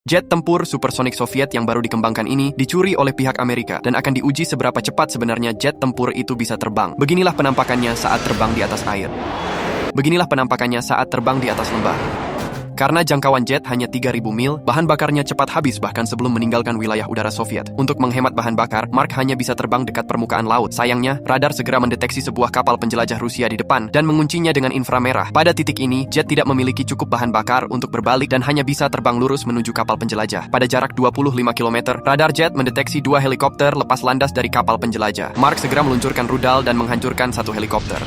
Jet tempur supersonik Soviet yang baru dikembangkan ini dicuri oleh pihak Amerika dan akan diuji seberapa cepat sebenarnya jet tempur itu bisa terbang. Beginilah penampakannya saat terbang di atas air. Beginilah penampakannya saat terbang di atas lembah. Karena jangkauan jet hanya 3.000 mil, bahan bakarnya cepat habis bahkan sebelum meninggalkan wilayah udara Soviet. Untuk menghemat bahan bakar, Mark hanya bisa terbang dekat permukaan laut. Sayangnya, radar segera mendeteksi sebuah kapal penjelajah Rusia di depan dan menguncinya dengan inframerah. Pada titik ini, jet tidak memiliki cukup bahan bakar untuk berbalik dan hanya bisa terbang lurus menuju kapal penjelajah. Pada jarak 25 km, radar jet mendeteksi 2 helikopter lepas landas dari kapal penjelajah. Mark segera meluncurkan rudal dan menghancurkan 1 helikopter.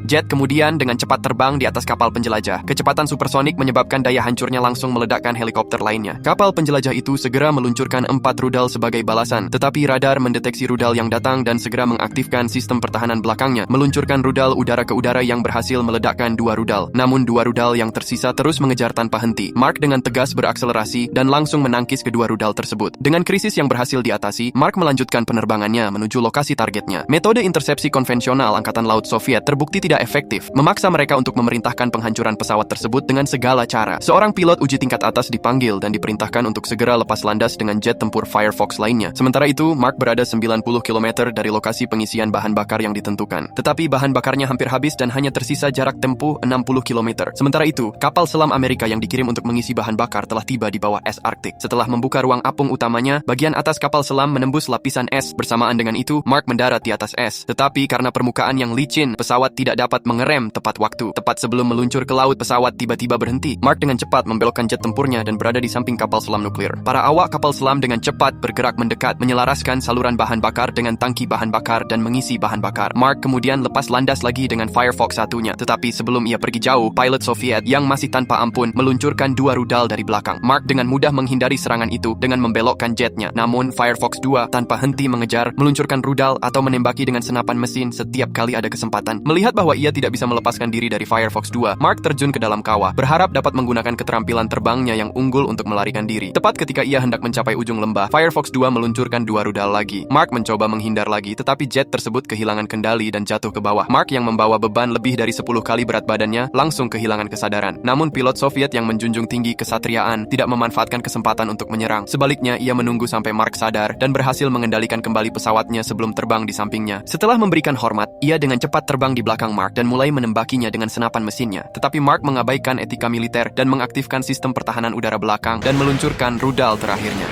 Jet kemudian dengan cepat terbang di atas kapal penjelajah. Kecepatan supersonik menyebabkan daya hancurnya langsung meledakkan helikopter lainnya. Kapal penjelajah itu segera meluncurkan 4 rudal sebagai balasan, tetapi radar mendeteksi rudal yang datang dan segera mengaktifkan sistem pertahanan belakangnya, meluncurkan rudal udara ke udara yang berhasil meledakkan 2 rudal. Namun 2 rudal yang tersisa terus mengejar tanpa henti. Mark dengan tegas berakselerasi dan langsung menangkis kedua rudal tersebut. Dengan krisis yang berhasil diatasi, Mark melanjutkan penerbangannya menuju lokasi targetnya. Metode intersepsi konvensional Angkatan Laut Soviet terbukti tidak efektif, memaksa mereka untuk memerintahkan penghancuran pesawat tersebut dengan segala cara. Seorang pilot uji tingkat atas dipanggil dan diperintahkan untuk segera lepas landas dengan jet tempur Firefox lainnya. Sementara itu, Mark berada 90 km dari lokasi pengisian bahan bakar yang ditentukan. Tetapi bahan bakarnya hampir habis dan hanya tersisa jarak tempuh 60 km. Sementara itu, kapal selam Amerika yang dikirim untuk mengisi bahan bakar telah tiba di bawah es Arktik. Setelah membuka ruang apung utamanya, bagian atas kapal selam menembus lapisan es. Bersamaan dengan itu, Mark mendarat di atas es. Tetapi karena permukaan yang licin, pesawat tidak dapat mengerem tepat waktu. Tepat sebelum meluncur ke laut, pesawat tiba-tiba berhenti. Mark dengan cepat membelokkan jet tempurnya dan berada di samping kapal selam nuklir. Para awak kapal selam dengan cepat bergerak mendekat, menyelaraskan saluran bahan bakar dengan tangki bahan bakar dan mengisi bahan bakar. Mark kemudian lepas landas lagi dengan Firefox satunya. Tetapi sebelum ia pergi jauh, pilot Soviet yang masih tanpa ampun meluncurkan 2 rudal dari belakang. Mark dengan mudah menghindari serangan itu dengan membelokkan jetnya. Namun Firefox 2 tanpa henti mengejar, meluncurkan rudal atau menembaki dengan senapan mesin setiap kali ada kesempatan. Melihat bahwa ia tidak bisa melepaskan diri dari Firefox 2, Mark terjun ke dalam kawah, berharap dapat menggunakan keterampilan terbangnya yang unggul untuk melarikan diri. Tepat ketika ia hendak mencapai ujung lembah, Firefox 2 meluncurkan 2 rudal lagi. Mark mencoba menghindar lagi, tetapi jet tersebut kehilangan kendali dan jatuh ke bawah. Mark yang membawa beban lebih dari 10 kali berat badannya, langsung kehilangan kesadaran. Namun pilot Soviet yang menjunjung tinggi kesatriaan tidak memanfaatkan kesempatan untuk menyerang. Sebaliknya, ia menunggu sampai Mark sadar dan berhasil mengendalikan kembali pesawatnya sebelum terbang di sampingnya. Setelah memberikan hormat, ia dengan cepat terbang di belakang Mark dan mulai menembakinya dengan senapan mesinnya. Tetapi Mark mengabaikan etika militer dan mengaktifkan sistem pertahanan udara belakang dan meluncurkan rudal terakhirnya.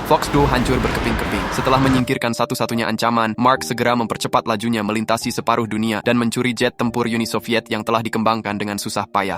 Fox 2 hancur berkeping-keping. Setelah menyingkirkan satu-satunya ancaman, Mark segera mempercepat lajunya melintasi separuh dunia dan mencuri jet tempur Uni Soviet yang telah dikembangkan dengan susah payah.